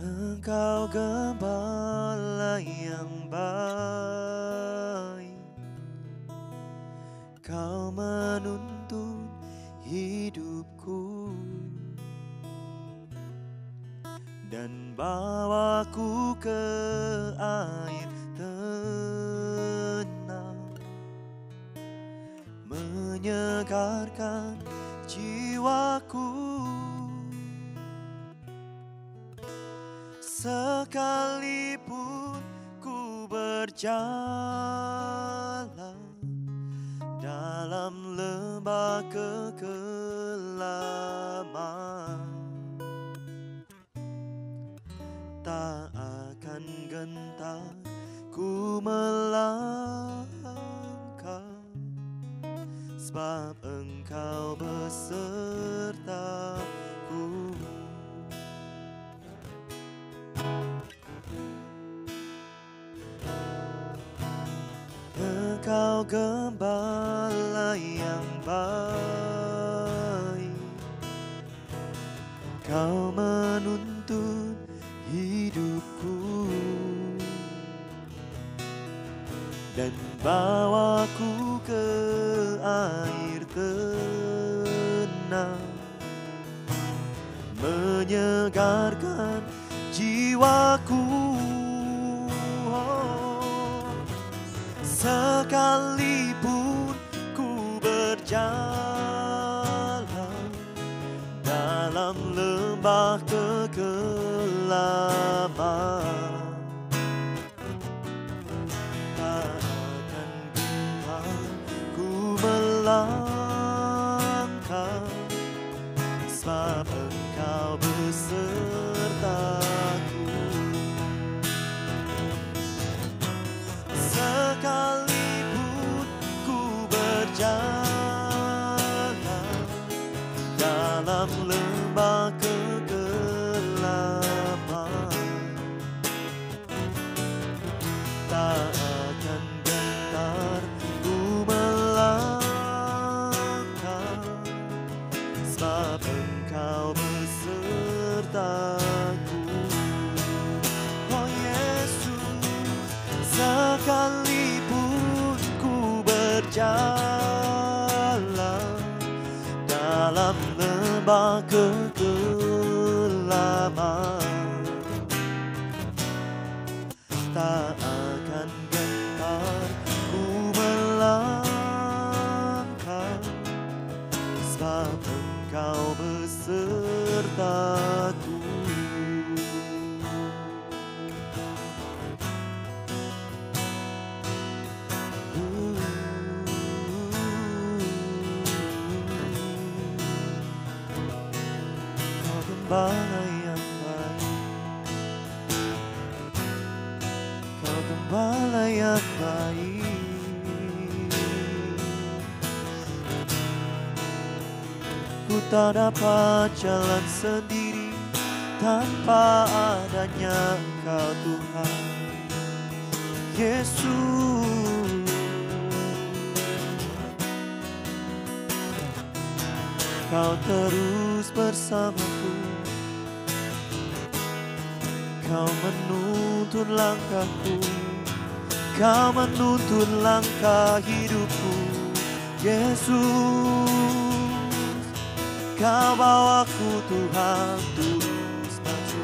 Engkau gembala yang baik, Kau menuntun hidupku dan bawaku ke air tenang, menyegarkan jiwaku. Sekalipun ku berjalan dalam lembah kekelaman, tak akan gentar ku melangkah, sebab Engkau besertaku. Engkau gembala yang baik, Kau menuntun hidupku dan bawaku ke air tenang, menyegarkan jiwaku. Sekalipun ku berjalan dalam lembah kekelaman, tak akan gentar ku melangkah, sebab Engkau besertaku. Sekalipun ku berjalan dalam lembah kegelapan, tak akan gentar ku melangkah, sebab Engkau besertaku. Oh Yesus, sekalipun ku berjalan dalam lembah kegelapan, tak akan gentar ku melangkah, sebab Engkau besertaku. Gembala yang baik, Kau gembala yang baik. Ku tak dapat jalan sendiri tanpa adanya Engkau Tuhan Yesus. Kau terus bersamaku, Kau menuntun langkahku, Kau menuntun langkah hidupku. Yesus, Kau bawaku Tuhan terus maju,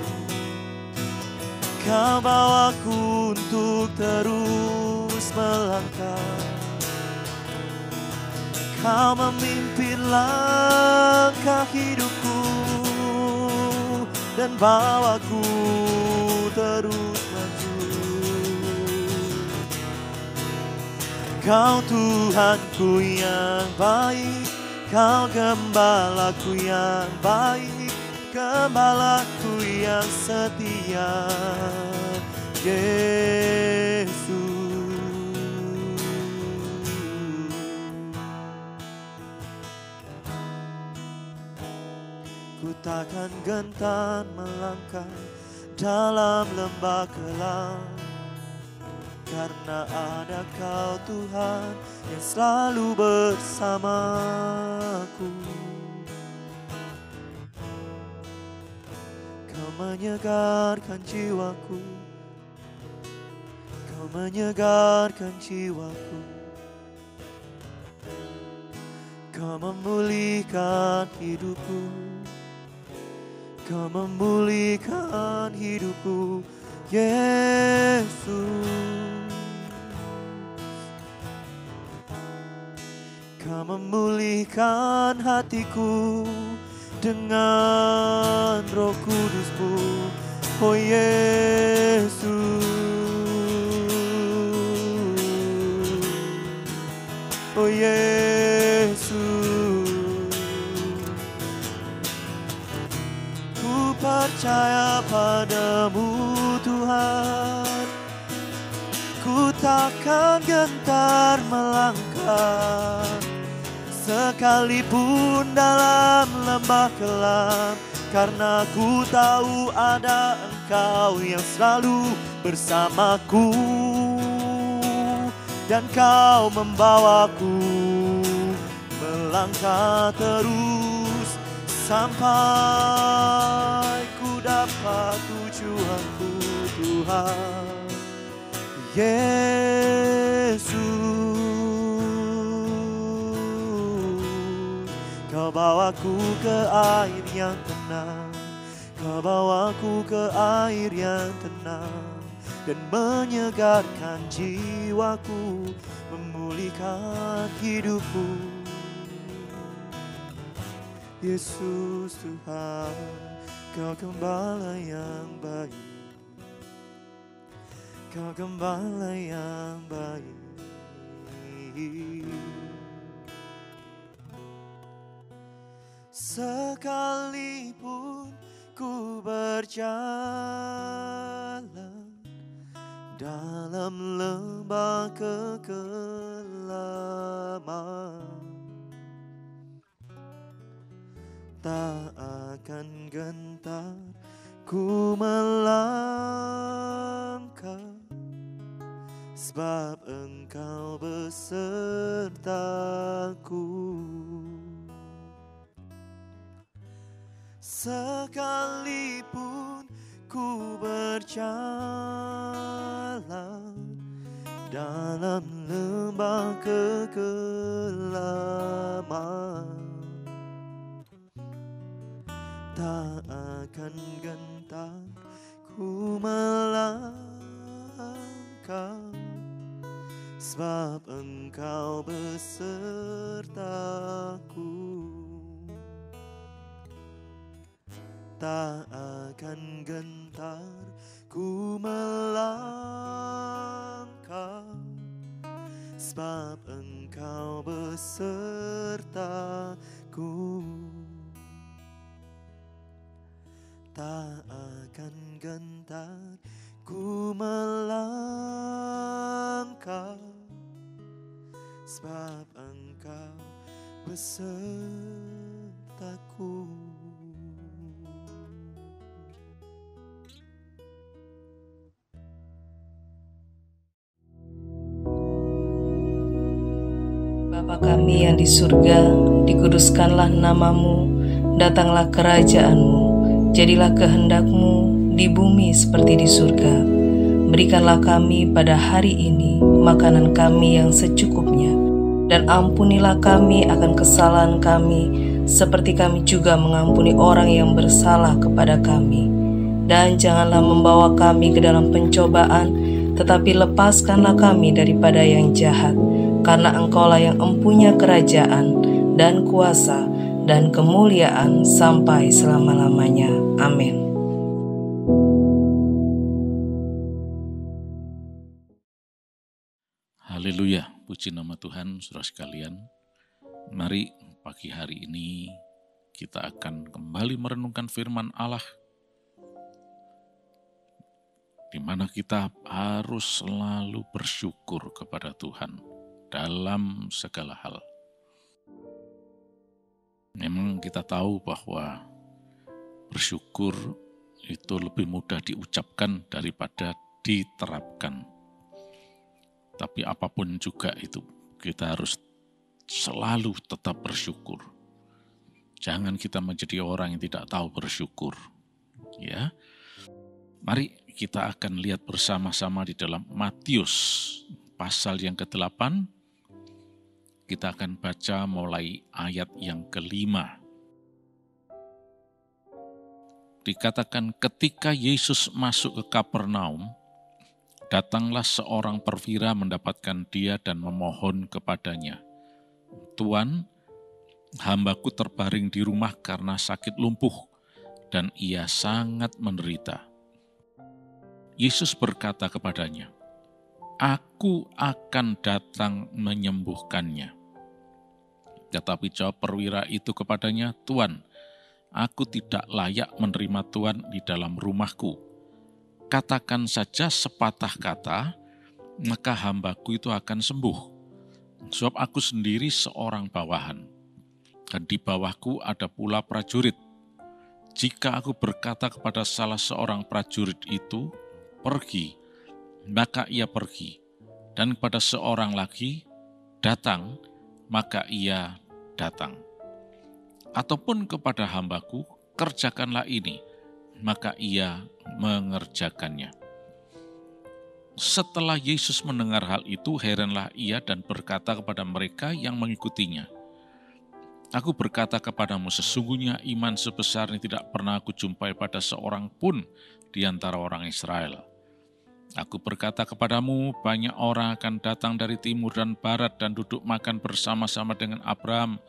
Kau bawaku untuk terus melangkah. Kau memimpin langkah hidupku dan bawaku terus maju. Kau Tuhanku yang baik, Kau gembalaku yang baik, gembalaku yang setia, Yesus. Ku takkan gentar melangkah dalam lembah kelam, karena ada Kau Tuhan yang selalu bersamaku. Kau Kau menyegarkan jiwaku, Kau menyegarkan jiwaku, Kau memulihkan hidupku, Kau memulihkan hidupku, Yesus. Kau memulihkan hatiku dengan Roh Kudus-Mu, oh Yesus, oh Yesus. Ku percaya padamu Tuhan, ku takkan gentar melangkah, sekalipun dalam lembah kelam, karena ku tahu ada Engkau yang selalu bersamaku, dan Kau membawaku melangkah terus sampai ku dapat tujuanku, Tuhan Yesus. Kau bawaku ke air yang tenang, Kau bawaku ke air yang tenang, dan menyegarkan jiwaku, memulihkan hidupku. Yesus Tuhan, Kau gembala yang baik, Kau gembala yang baik. Sekalipun ku berjalan dalam lembah kekelaman, tak akan gentar ku melangkah, sebab Engkau besertaku. Sekalipun ku berjalan dalam lembah kekelaman, tak akan gentar ku melangkah, sebab Engkau besertaku. Tak akan gentar ku melangkah, sebab Engkau besertaku. Tak akan gentar ku melangkah, sebab Engkau besertaku. Bapa kami yang di surga, dikuduskanlah namamu, datanglah kerajaan-Mu, jadilah kehendak-Mu di bumi seperti di surga. Berikanlah kami pada hari ini makanan kami yang secukupnya, dan ampunilah kami akan kesalahan kami, seperti kami juga mengampuni orang yang bersalah kepada kami. Dan janganlah membawa kami ke dalam pencobaan, tetapi lepaskanlah kami daripada yang jahat. Karena Engkaulah yang empunya kerajaan dan kuasa dan kemuliaan sampai selama-lamanya. Amin. Haleluya, puji nama Tuhan, saudara sekalian. Mari pagi hari ini kita akan kembali merenungkan firman Allah, di mana kita harus selalu bersyukur kepada Tuhan dalam segala hal. Memang kita tahu bahwa bersyukur itu lebih mudah diucapkan daripada diterapkan. Tapi apapun juga itu, kita harus selalu tetap bersyukur. Jangan kita menjadi orang yang tidak tahu bersyukur. Ya, mari kita akan lihat bersama-sama di dalam Matius pasal yang ke-8. Kita akan baca mulai ayat yang ke-5. Dikatakan ketika Yesus masuk ke Kapernaum, datanglah seorang perwira mendapatkan dia dan memohon kepadanya, "Tuan, hambaku terbaring di rumah karena sakit lumpuh, dan ia sangat menderita." Yesus berkata kepadanya, "Aku akan datang menyembuhkannya." Tetapi jawab perwira itu kepadanya, "Tuan, aku tidak layak menerima Tuan di dalam rumahku. Katakan saja sepatah kata, maka hambaku itu akan sembuh. Sebab aku sendiri seorang bawahan, dan di bawahku ada pula prajurit. Jika aku berkata kepada salah seorang prajurit itu, 'Pergi,' maka ia pergi. Dan kepada seorang lagi, 'Datang,' maka ia datang. Ataupun kepada hambaku, 'Kerjakanlah ini,' maka ia mengerjakannya." Setelah Yesus mendengar hal itu, heranlah ia dan berkata kepada mereka yang mengikutinya, "Aku berkata kepadamu, sesungguhnya iman sebesar ini tidak pernah aku jumpai pada seorang pun di antara orang Israel. Aku berkata kepadamu, banyak orang akan datang dari timur dan barat dan duduk makan bersama-sama dengan Abraham,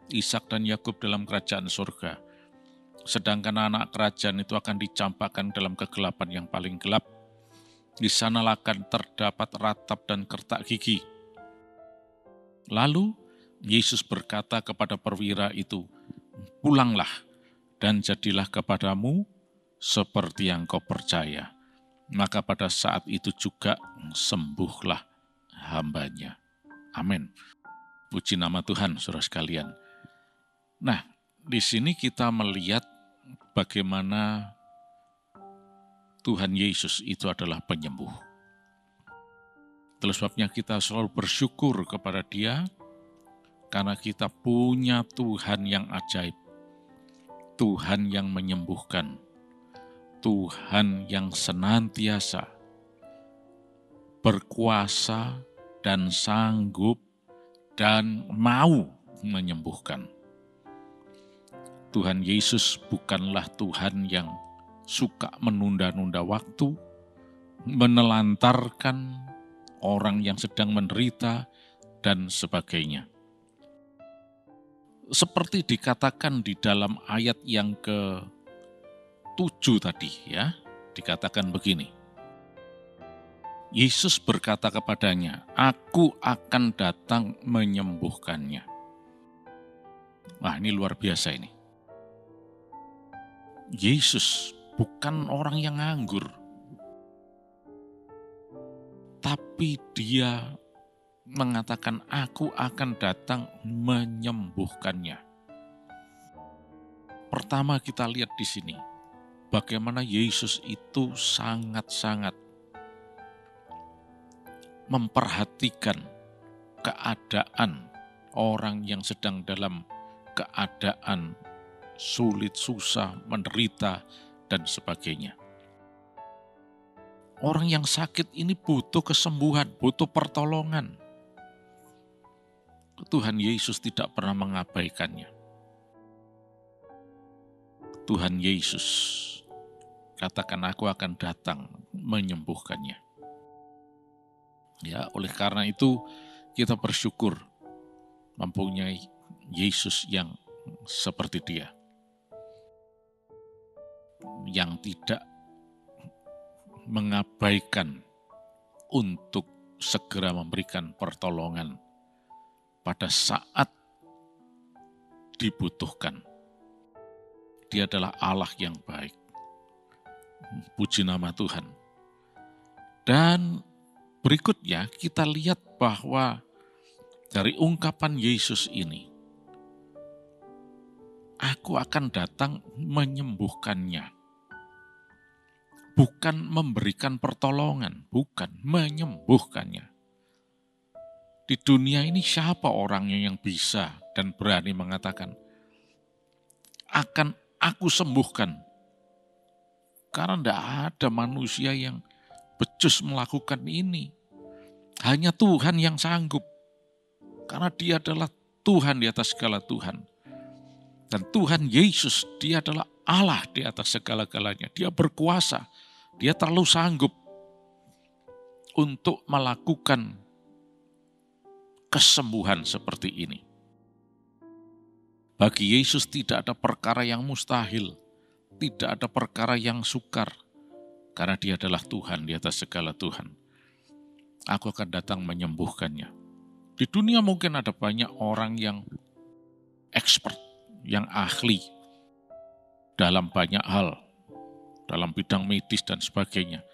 Ishak dan Yakub dalam kerajaan surga. Sedangkan anak kerajaan itu akan dicampakkan dalam kegelapan yang paling gelap. Di sanalah akan terdapat ratap dan kertak gigi." Lalu Yesus berkata kepada perwira itu, "Pulanglah dan jadilah kepadamu seperti yang kau percaya." Maka pada saat itu juga sembuhlah hambanya. Amin. Puji nama Tuhan, saudara sekalian. Nah, di sini kita melihat bagaimana Tuhan Yesus itu adalah penyembuh. Itulah sebabnya kita selalu bersyukur kepada Dia, karena kita punya Tuhan yang ajaib, Tuhan yang menyembuhkan, Tuhan yang senantiasa berkuasa dan sanggup dan mau menyembuhkan. Tuhan Yesus bukanlah Tuhan yang suka menunda-nunda waktu, menelantarkan orang yang sedang menderita, dan sebagainya. Seperti dikatakan di dalam ayat yang ke-7 tadi, ya, dikatakan begini. Yesus berkata kepadanya, "Aku akan datang menyembuhkannya." Wah, ini luar biasa ini. Yesus bukan orang yang nganggur, tapi Dia mengatakan, "Aku akan datang menyembuhkannya." Pertama kita lihat di sini, bagaimana Yesus itu sangat-sangat memperhatikan keadaan orang yang sedang dalam keadaan sulit, susah, menderita, dan sebagainya. Orang yang sakit ini butuh kesembuhan, butuh pertolongan. Tuhan Yesus tidak pernah mengabaikannya. Tuhan Yesus katakan, "Aku akan datang menyembuhkannya." Ya, oleh karena itu kita bersyukur mempunyai Yesus yang seperti Dia, yang tidak mengabaikan untuk segera memberikan pertolongan pada saat dibutuhkan. Dia adalah Allah yang baik. Puji nama Tuhan. Dan berikutnya kita lihat bahwa dari ungkapan Yesus ini, "Aku akan datang menyembuhkannya." Bukan memberikan pertolongan, bukan, menyembuhkannya. Di dunia ini siapa orangnya yang bisa dan berani mengatakan, "Akan aku sembuhkan"? Karena tidak ada manusia yang becus melakukan ini. Hanya Tuhan yang sanggup. Karena Dia adalah Tuhan di atas segala Tuhan. Dan Tuhan Yesus, Dia adalah Allah di atas segala-galanya. Dia berkuasa. Dia terlalu sanggup untuk melakukan kesembuhan seperti ini. Bagi Yesus tidak ada perkara yang mustahil. Tidak ada perkara yang sukar. Karena Dia adalah Tuhan di atas segala Tuhan. Aku akan datang menyembuhkannya. Di dunia mungkin ada banyak orang yang expert, yang ahli dalam banyak hal, dalam bidang medis dan sebagainya.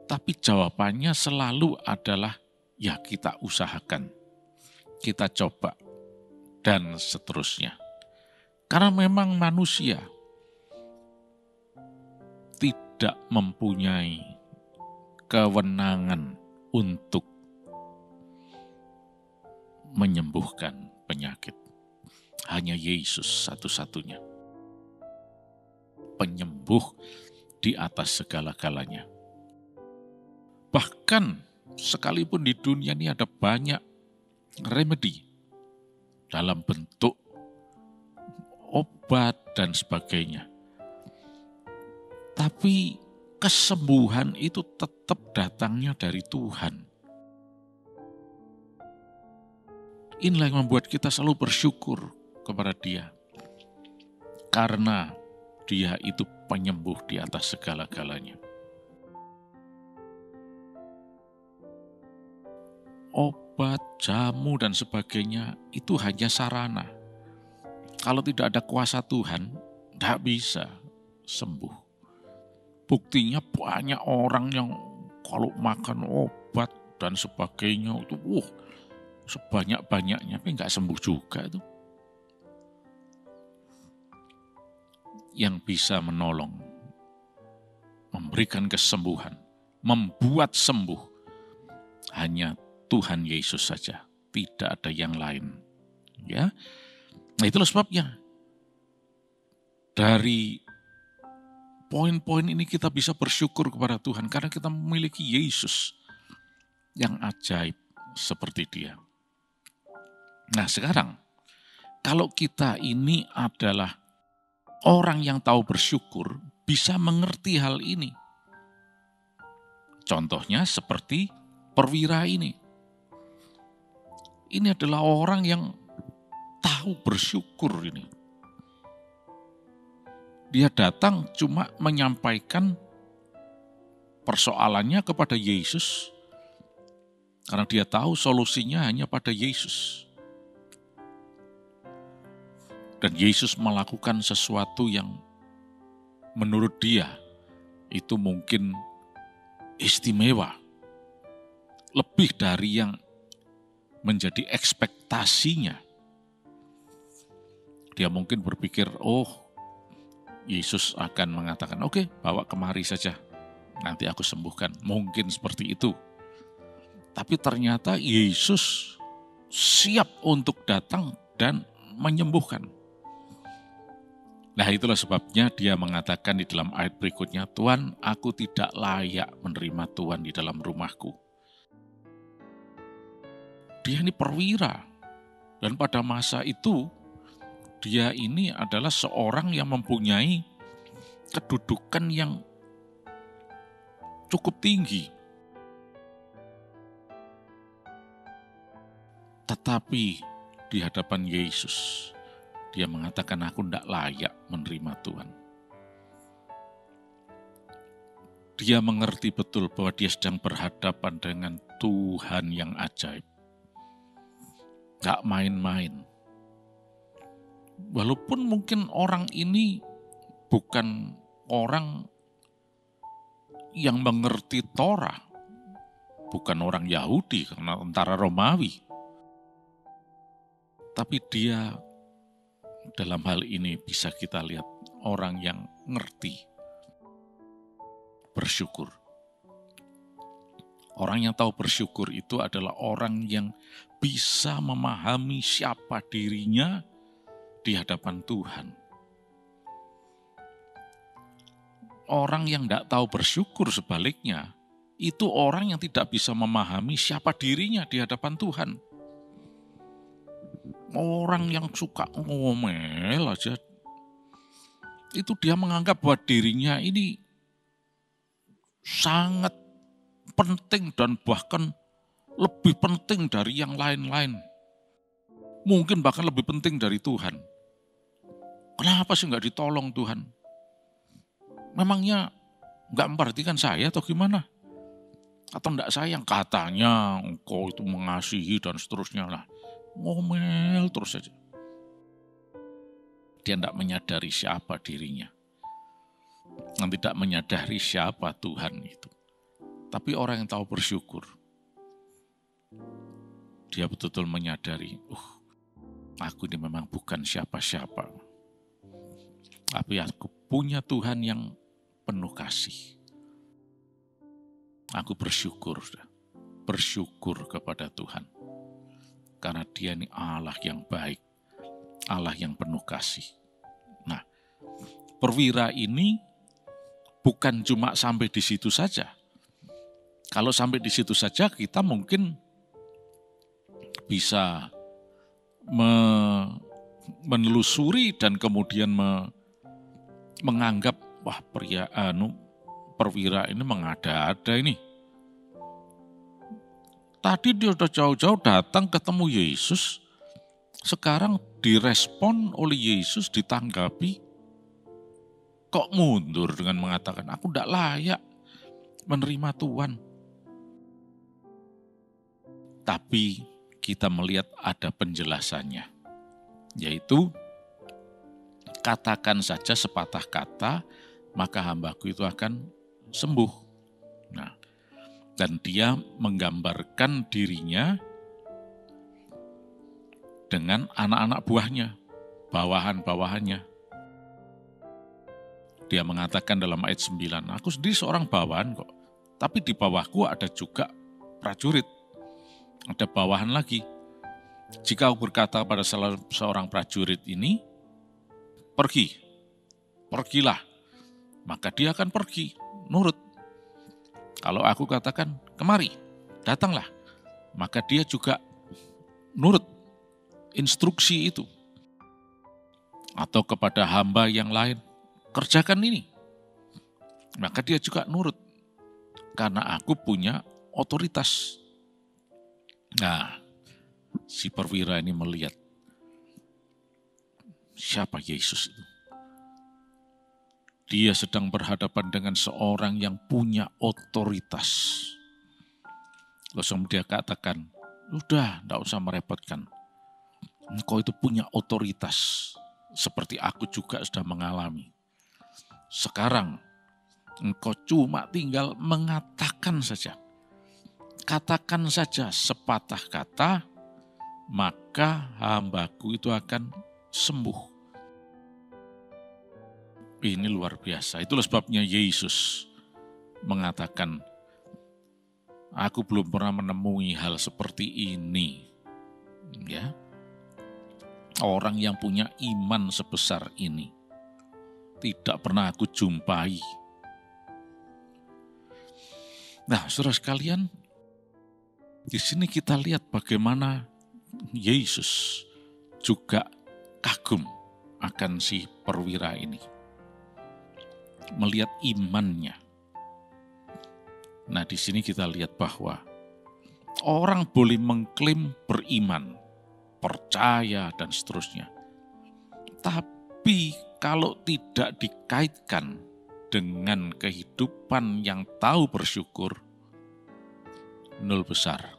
Tapi jawabannya selalu adalah, ya kita usahakan, kita coba, dan seterusnya. Karena memang manusia tidak mempunyai kewenangan untuk menyembuhkan penyakit. Hanya Yesus satu-satunya penyembuh di atas segala-galanya. Bahkan sekalipun di dunia ini ada banyak remedi dalam bentuk obat dan sebagainya. Tapi kesembuhan itu tetap datangnya dari Tuhan. Inilah yang membuat kita selalu bersyukur kepada Dia. Karena Dia itu penyembuh di atas segala-galanya. Obat, jamu, dan sebagainya itu hanya sarana. Kalau tidak ada kuasa Tuhan, tidak bisa sembuh. Buktinya banyak orang yang kalau makan obat dan sebagainya itu sebanyak-banyaknya, tapi nggak sembuh juga itu. Yang bisa menolong, memberikan kesembuhan, membuat sembuh, hanya Tuhan Yesus saja, tidak ada yang lain. Ya, nah itulah sebabnya dari poin-poin ini kita bisa bersyukur kepada Tuhan karena kita memiliki Yesus yang ajaib seperti Dia. Nah sekarang, kalau kita ini adalah orang yang tahu bersyukur, bisa mengerti hal ini. Contohnya seperti perwira ini. Ini adalah orang yang tahu bersyukur ini. Dia datang cuma menyampaikan persoalannya kepada Yesus, karena dia tahu solusinya hanya pada Yesus. Dan Yesus melakukan sesuatu yang menurut dia itu mungkin istimewa. Lebih dari yang menjadi ekspektasinya. Dia mungkin berpikir, Yesus akan mengatakan, oke, bawa kemari saja. Nanti aku sembuhkan. Mungkin seperti itu. Tapi ternyata Yesus siap untuk datang dan menyembuhkan. Nah itulah sebabnya dia mengatakan di dalam ayat berikutnya, Tuhan, aku tidak layak menerima Tuhan di dalam rumahku. Dia ini perwira. Dan pada masa itu, dia ini adalah seorang yang mempunyai kedudukan yang cukup tinggi. Tetapi di hadapan Yesus, dia mengatakan, aku tidak layak menerima Tuhan. Dia mengerti betul bahwa dia sedang berhadapan dengan Tuhan yang ajaib. Gak main-main. Walaupun mungkin orang ini bukan orang yang mengerti Torah, bukan orang Yahudi karena tentara Romawi. Tapi dia dalam hal ini bisa kita lihat orang yang ngerti bersyukur. Orang yang tahu bersyukur itu adalah orang yang bisa memahami siapa dirinya di hadapan Tuhan. orang yang tidak tahu bersyukur sebaliknya, itu orang yang tidak bisa memahami siapa dirinya di hadapan Tuhan. Orang yang suka ngomel aja, itu dia menganggap bahwa dirinya ini sangat penting dan bahkan lebih penting dari yang lain-lain. Mungkin bahkan lebih penting dari Tuhan. Kenapa sih nggak ditolong Tuhan? Memangnya nggak memperhatikan saya atau gimana? Atau enggak sayang? Katanya engkau itu mengasihi dan seterusnya lah. Ngomel terus saja. Dia tidak menyadari siapa dirinya. Dan tidak menyadari siapa Tuhan itu. Tapi orang yang tahu bersyukur, dia betul-betul menyadari, aku ini memang bukan siapa-siapa. Tapi aku punya Tuhan yang penuh kasih. Aku bersyukur kepada Tuhan. Karena dia ini Allah yang baik, Allah yang penuh kasih. Nah, perwira ini bukan cuma sampai di situ saja. Kalau sampai di situ saja kita mungkin bisa menelusuri dan kemudian menganggap perwira ini mengada-ada ini. Tadi dia udah jauh-jauh datang ketemu Yesus, sekarang direspon oleh Yesus, ditanggapi, kok mundur dengan mengatakan, aku tidak layak menerima Tuhan. Tapi kita melihat ada penjelasannya, yaitu katakan saja sepatah kata, maka hambaku itu akan sembuh. Nah, dan dia menggambarkan dirinya dengan anak-anak buahnya, bawahan-bawahannya. Dia mengatakan dalam ayat 9, aku sendiri seorang bawahan kok, tapi di bawahku ada juga prajurit, ada bawahan lagi. Jika aku berkata pada seorang prajurit ini, pergilah, maka dia akan pergi, nurut. Kalau aku katakan, kemari, datanglah, maka dia juga nurut instruksi itu. Atau kepada hamba yang lain, kerjakan ini, maka dia juga nurut. Karena aku punya otoritas. Nah, si perwira ini melihat siapa Yesus itu. Dia sedang berhadapan dengan seorang yang punya otoritas. Langsung dia katakan, udah, tidak usah merepotkan. Engkau itu punya otoritas, seperti aku juga sudah mengalami. Sekarang, engkau cuma tinggal mengatakan saja. Katakan saja sepatah kata, maka hambaku itu akan sembuh. Ini luar biasa. Itulah sebabnya Yesus mengatakan, aku belum pernah menemui hal seperti ini. Ya, orang yang punya iman sebesar ini tidak pernah aku jumpai. Nah, saudara sekalian, di sini kita lihat bagaimana Yesus juga kagum akan si perwira ini. Melihat imannya. Nah, di sini kita lihat bahwa orang boleh mengklaim beriman, percaya, dan seterusnya. Tapi kalau tidak dikaitkan dengan kehidupan yang tahu bersyukur, nol besar.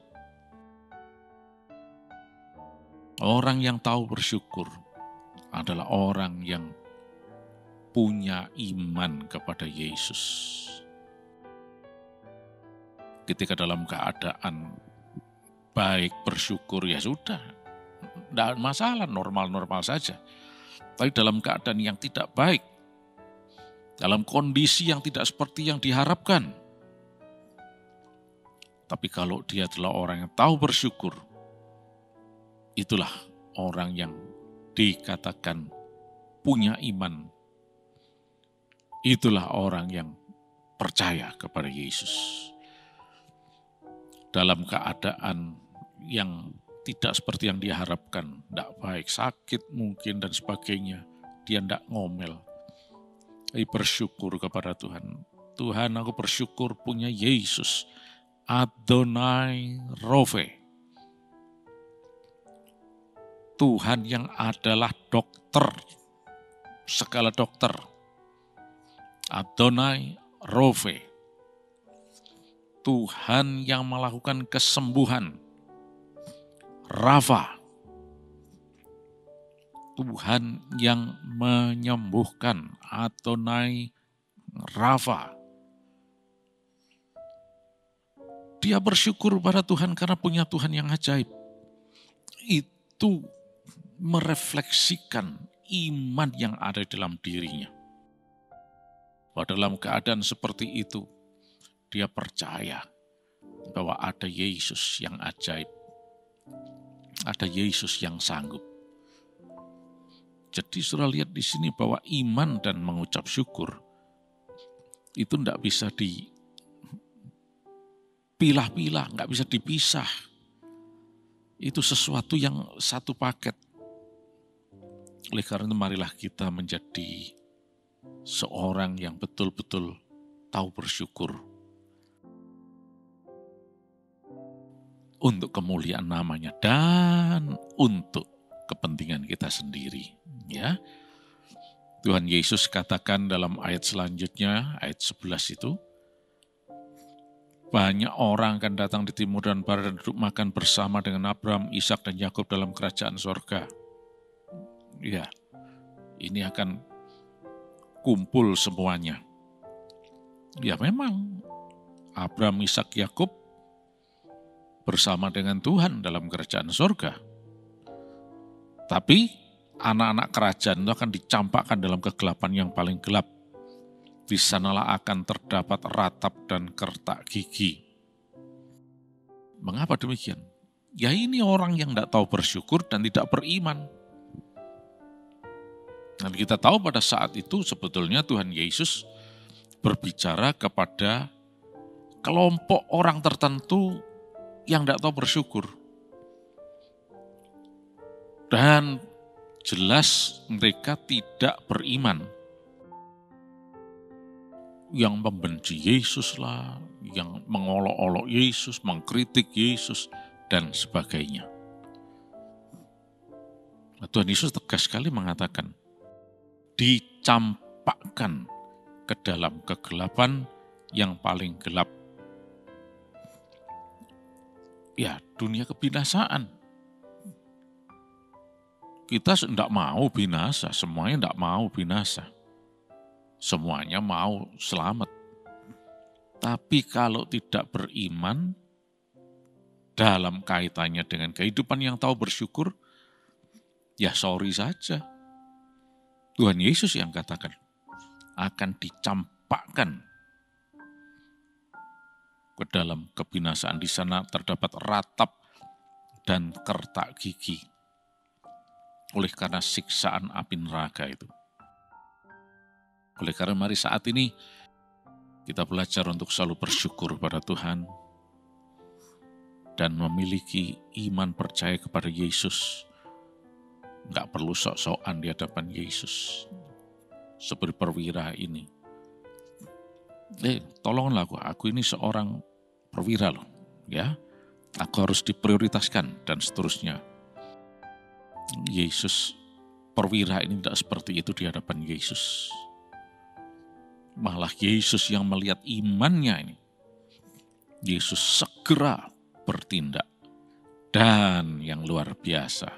Orang yang tahu bersyukur adalah orang yang punya iman kepada Yesus. Ketika dalam keadaan baik bersyukur, ya sudah, tidak masalah, normal-normal saja. Tapi dalam keadaan yang tidak baik, dalam kondisi yang tidak seperti yang diharapkan, tapi kalau dia adalah orang yang tahu bersyukur, itulah orang yang dikatakan punya iman Itulah orang yang percaya kepada Yesus. Dalam keadaan yang tidak seperti yang dia harapkan, tidak baik, sakit mungkin dan sebagainya, dia tidak ngomel. Tapi bersyukur kepada Tuhan. Tuhan, aku bersyukur punya Yesus, Adonai Rove. Tuhan yang adalah dokter, segala dokter. Adonai Rove. Tuhan yang melakukan kesembuhan. Rafa. Tuhan yang menyembuhkan. Adonai Rafa. Dia bersyukur pada Tuhan karena punya Tuhan yang ajaib. Itu merefleksikan iman yang ada dalam dirinya. Bahwa dalam keadaan seperti itu, dia percaya bahwa ada Yesus yang ajaib. Ada Yesus yang sanggup. Jadi sudah lihat di sini bahwa iman dan mengucap syukur itu tidak bisa dipilah-pilah, nggak bisa dipisah. Itu sesuatu yang satu paket. Oleh karena itu marilah kita menjadi seorang yang betul-betul tahu bersyukur untuk kemuliaan namanya dan untuk kepentingan kita sendiri. Ya, Tuhan Yesus katakan dalam ayat selanjutnya, ayat 11 itu, banyak orang akan datang di timur dan barat dan duduk makan bersama dengan Abraham, Ishak dan Yakub dalam kerajaan sorga. Ya, ini akan kumpul semuanya. Ya memang, Abraham, Ishak, Yakub bersama dengan Tuhan dalam kerajaan sorga. Tapi anak-anak kerajaan itu akan dicampakkan dalam kegelapan yang paling gelap. Di sanalah akan terdapat ratap dan kertak gigi. Mengapa demikian? Ya ini orang yang tidak tahu bersyukur dan tidak beriman. Dan kita tahu pada saat itu sebetulnya Tuhan Yesus berbicara kepada kelompok orang tertentu yang tidak tahu bersyukur. Dan jelas mereka tidak beriman. Yang membenci Yesus lah, yang mengolok-olok Yesus, mengkritik Yesus, dan sebagainya. Tuhan Yesus tegas sekali mengatakan, dicampakkan ke dalam kegelapan yang paling gelap. Ya, dunia kebinasaan. Kita tidak mau binasa, semuanya tidak mau binasa. Semuanya mau selamat. Tapi kalau tidak beriman, dalam kaitannya dengan kehidupan yang tahu bersyukur, ya sorry saja. Tuhan Yesus yang katakan, akan dicampakkan ke dalam kebinasaan. Di sana terdapat ratap dan kertak gigi. Oleh karena siksaan api neraka itu. Oleh karena mari saat ini kita belajar untuk selalu bersyukur pada Tuhan dan memiliki iman percaya kepada Yesus. Enggak perlu sok-sokan di hadapan Yesus. Seperti perwira ini. Tolonglah aku ini seorang perwira loh. Ya, aku harus diprioritaskan dan seterusnya. Yesus, perwira ini tidak seperti itu di hadapan Yesus. Malah Yesus yang melihat imannya ini. Yesus segera bertindak. Dan yang luar biasa.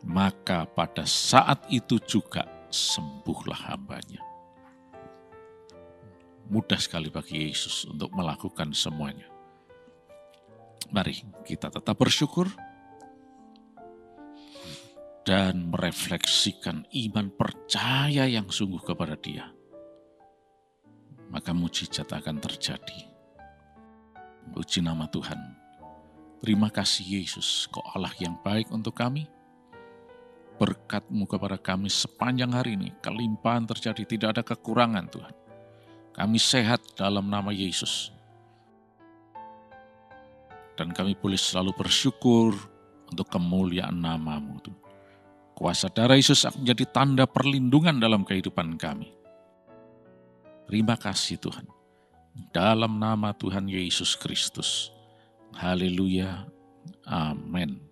Maka pada saat itu juga sembuhlah hambanya. Mudah sekali bagi Yesus untuk melakukan semuanya. Mari kita tetap bersyukur. Dan merefleksikan iman percaya yang sungguh kepada Dia. Maka mujizat akan terjadi. Puji nama Tuhan. Terima kasih Yesus, Kau Allah yang baik untuk kami. berkat-Mu kepada kami sepanjang hari ini. Kelimpahan terjadi, tidak ada kekurangan Tuhan. Kami sehat dalam nama Yesus. Dan kami boleh selalu bersyukur untuk kemuliaan nama-Mu Tuhan. Kuasa darah Yesus akan menjadi tanda perlindungan dalam kehidupan kami. Terima kasih Tuhan. Dalam nama Tuhan Yesus Kristus. Haleluya. Amin.